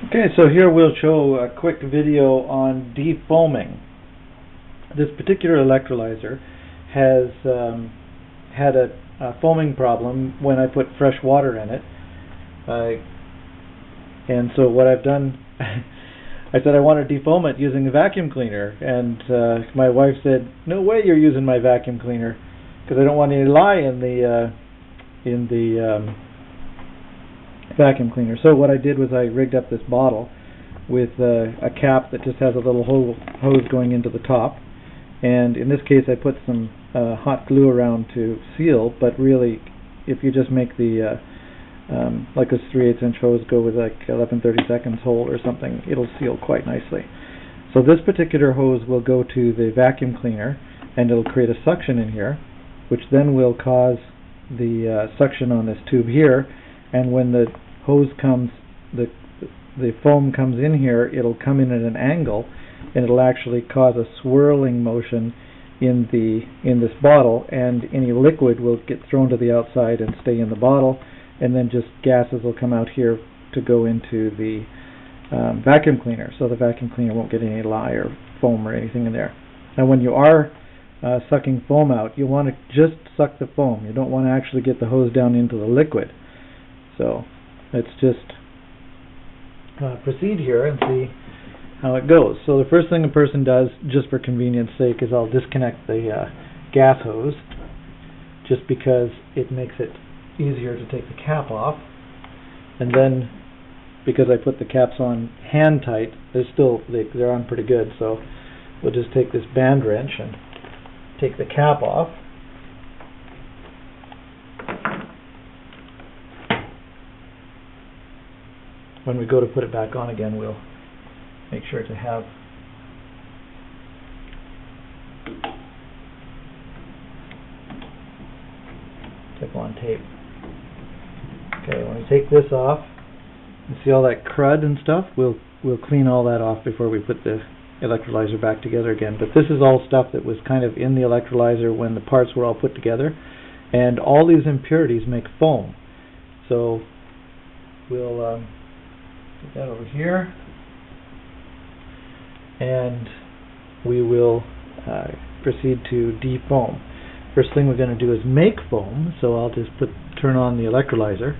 Okay, so here we'll show a quick video on defoaming. This particular electrolyzer has had a foaming problem when I put fresh water in it. And so what I've done, I said I want to defoam it using a vacuum cleaner, and my wife said, "No way you're using my vacuum cleaner, because I don't want any lye in the vacuum cleaner." So what I did was I rigged up this bottle with a cap that just has a little hose going into the top, and in this case I put some hot glue around to seal, but really if you just make the like this 3/8 inch hose go with like 11/32 hole or something, it'll seal quite nicely. So this particular hose will go to the vacuum cleaner, and it'll create a suction in here, which then will cause the suction on this tube here, and when the hose comes, the foam comes in here, it'll come in at an angle, and it'll actually cause a swirling motion in this bottle, and any liquid will get thrown to the outside and stay in the bottle, and then just gases will come out here to go into the vacuum cleaner, so the vacuum cleaner won't get any lye or foam or anything in there. Now when you are sucking foam out, you want to just suck the foam. You don't want to actually get the hose down into the liquid. So let's just proceed here and see how it goes. So the first thing a person does, just for convenience sake, is I'll disconnect the gas hose, just because it makes it easier to take the cap off. And then, because I put the caps on hand tight, they're on pretty good, so we'll just take this band wrench and take the cap off. When we go to put it back on again, we'll make sure to have Teflon tape. Okay, when we take this off, you see all that crud and stuff, we'll clean all that off before we put the electrolyzer back together again. But this is all stuff that was kind of in the electrolyzer when the parts were all put together, and all these impurities make foam. So we'll put that over here, and we will proceed to defoam. First thing we're going to do is make foam, so I'll just turn on the electrolyzer,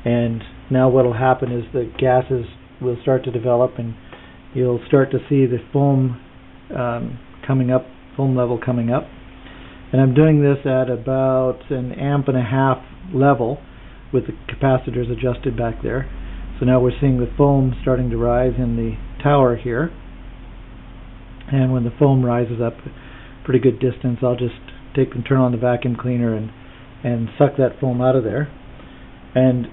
and now what will happen is the gases will start to develop, and you'll start to see the foam coming up, foam level coming up. And I'm doing this at about 1.5 amp level with the capacitors adjusted back there. So now we're seeing the foam starting to rise in the tower here, and when the foam rises up a pretty good distance, I'll just take and turn on the vacuum cleaner and suck that foam out of there. And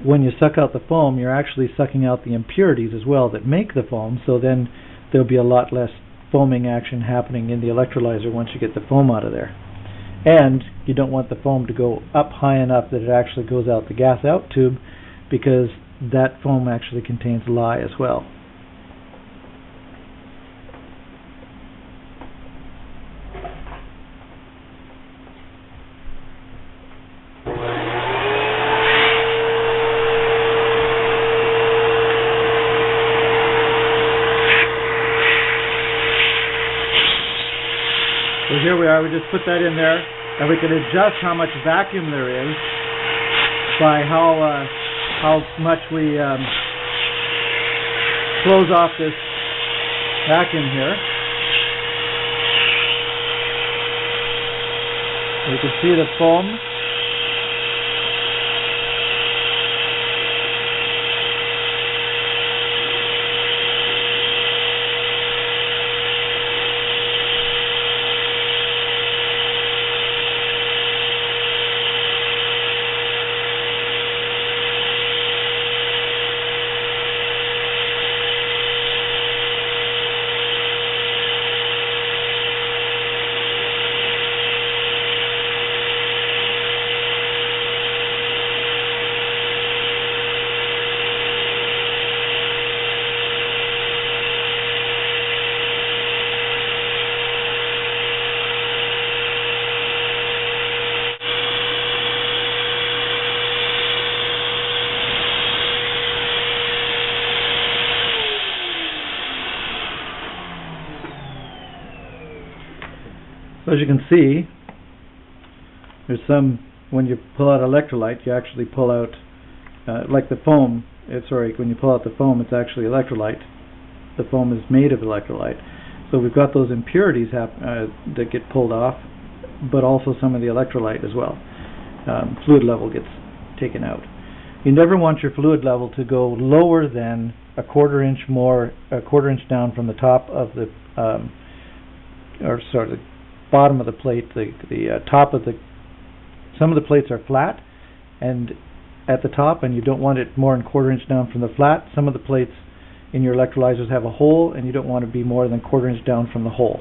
when you suck out the foam, you're actually sucking out the impurities as well that make the foam, so then there'll be a lot less foaming action happening in the electrolyzer once you get the foam out of there. And you don't want the foam to go up high enough that it actually goes out the gas out tube, because that foam actually contains lye as well. So here we are, we just put that in there, and we can adjust how much vacuum there is by how much we close off this vacuum here. You can see the foam. as you can see, there's some, when you pull out electrolyte, you actually pull out, like the foam, when you pull out the foam, it's actually electrolyte. The foam is made of electrolyte. So we've got those impurities that get pulled off, but also some of the electrolyte as well. Fluid level gets taken out. You never want your fluid level to go lower than a quarter inch down from the top of the, the bottom of the plate. The top of some of the plates are flat and at the top, and you don't want it more than quarter inch down from the flat. Some of the plates in your electrolyzers have a hole, and you don't want to be more than quarter inch down from the hole.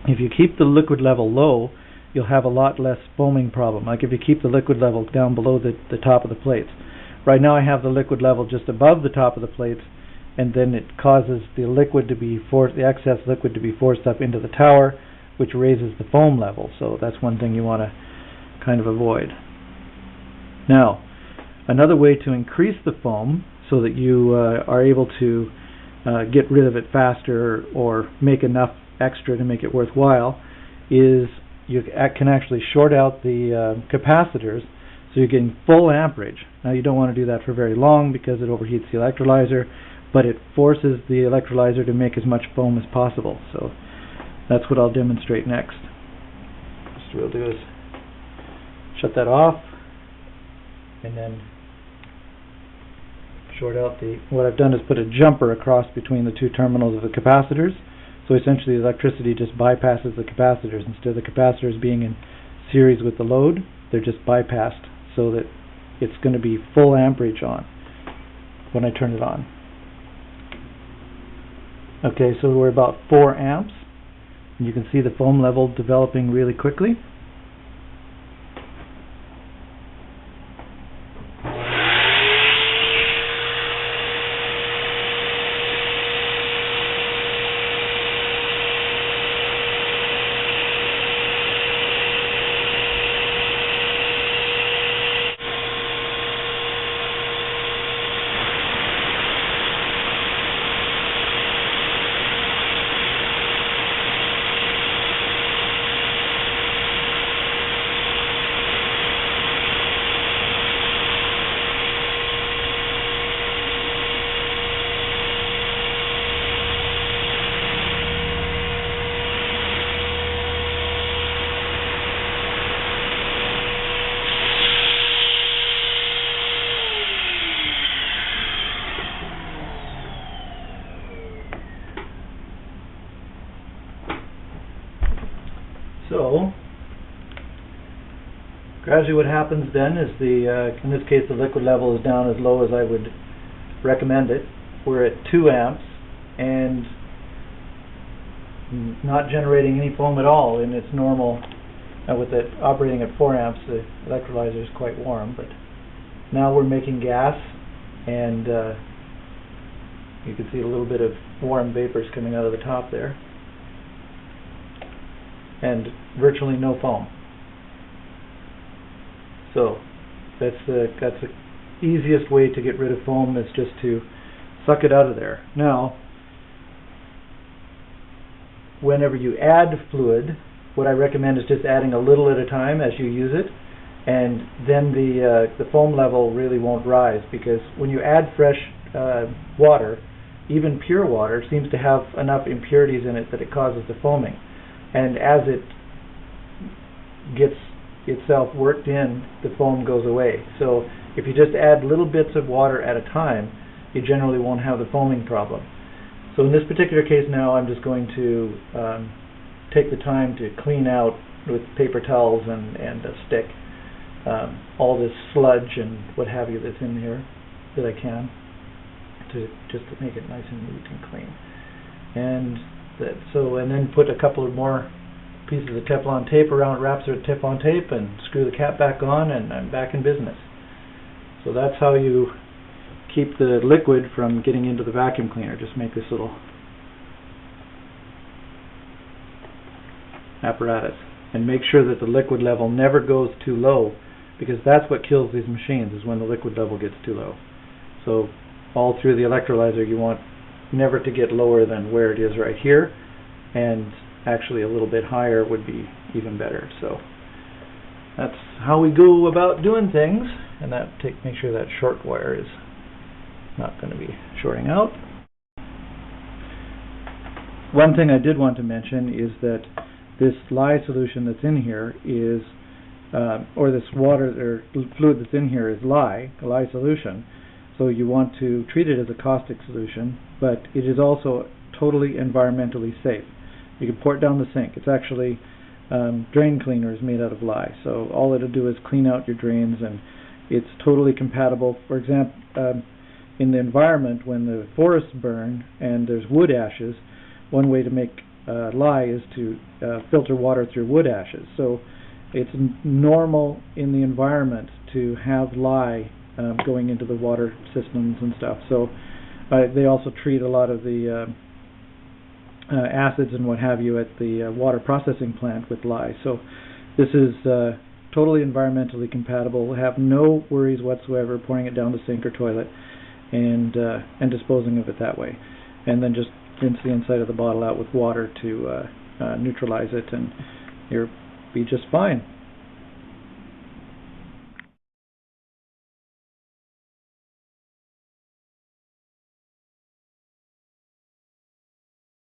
If you keep the liquid level low, you'll have a lot less foaming problem. Like if you keep the liquid level down below the top of the plates. Right now I have the liquid level just above the top of the plates, and then it causes the excess liquid to be forced up into the tower, which raises the foam level. So that's one thing you want to kind of avoid. Now, another way to increase the foam so that you are able to get rid of it faster or make enough extra to make it worthwhile is you can actually short out the capacitors so you're getting full amperage. Now you don't want to do that for very long because it overheats the electrolyzer, but it forces the electrolyzer to make as much foam as possible. So that's what I'll demonstrate next. What we'll do is shut that off and then short out what I've done is put a jumper across between the two terminals of the capacitors. So essentially the electricity just bypasses the capacitors. Instead of the capacitors being in series with the load, they're just bypassed so that it's going to be full amperage on when I turn it on. Okay, so we're about 4 amps. And you can see the foam level developing really quickly. So, gradually what happens then is in this case the liquid level is down as low as I would recommend it. We're at 2 amps and not generating any foam at all in its normal, with it operating at 4 amps the electrolyzer is quite warm, but now we're making gas and you can see a little bit of warm vapors coming out of the top there. And virtually no foam. So that's the easiest way to get rid of foam, is just to suck it out of there. Now, whenever you add fluid, what I recommend is just adding a little at a time as you use it, and then the foam level really won't rise, because when you add fresh water, even pure water seems to have enough impurities in it that it causes the foaming. And as it gets itself worked in, the foam goes away. So if you just add little bits of water at a time, you generally won't have the foaming problem. So in this particular case now, I'm just going to take the time to clean out with paper towels and a stick all this sludge and what have you that's in here that I can, just to make it nice and neat and clean. And then put a couple of more pieces of Teflon tape around, wraps of Teflon tape, and screw the cap back on, and I'm back in business. So that's how you keep the liquid from getting into the vacuum cleaner. Just make this little apparatus and make sure that the liquid level never goes too low, because that's what kills these machines, is when the liquid level gets too low. So all through the electrolyzer you want never to get lower than where it is right here, and actually a little bit higher would be even better. So that's how we go about doing things, and that make sure that short wire is not going to be shorting out. One thing I did want to mention is that this lye solution that's in here is, or this water or fluid that's in here is lye, a lye solution. So you want to treat it as a caustic solution, but it is also totally environmentally safe. You can pour it down the sink. It's actually drain cleaner is made out of lye, so all it'll do is clean out your drains, and it's totally compatible. For example, in the environment, when the forests burn and there's wood ashes, one way to make lye is to filter water through wood ashes. So it's normal in the environment to have lye going into the water systems and stuff. So they also treat a lot of the acids and what have you at the water processing plant with lye. So this is totally environmentally compatible. Have no worries whatsoever pouring it down the sink or toilet and disposing of it that way. And then just rinse the inside of the bottle out with water to neutralize it, and you'll be just fine.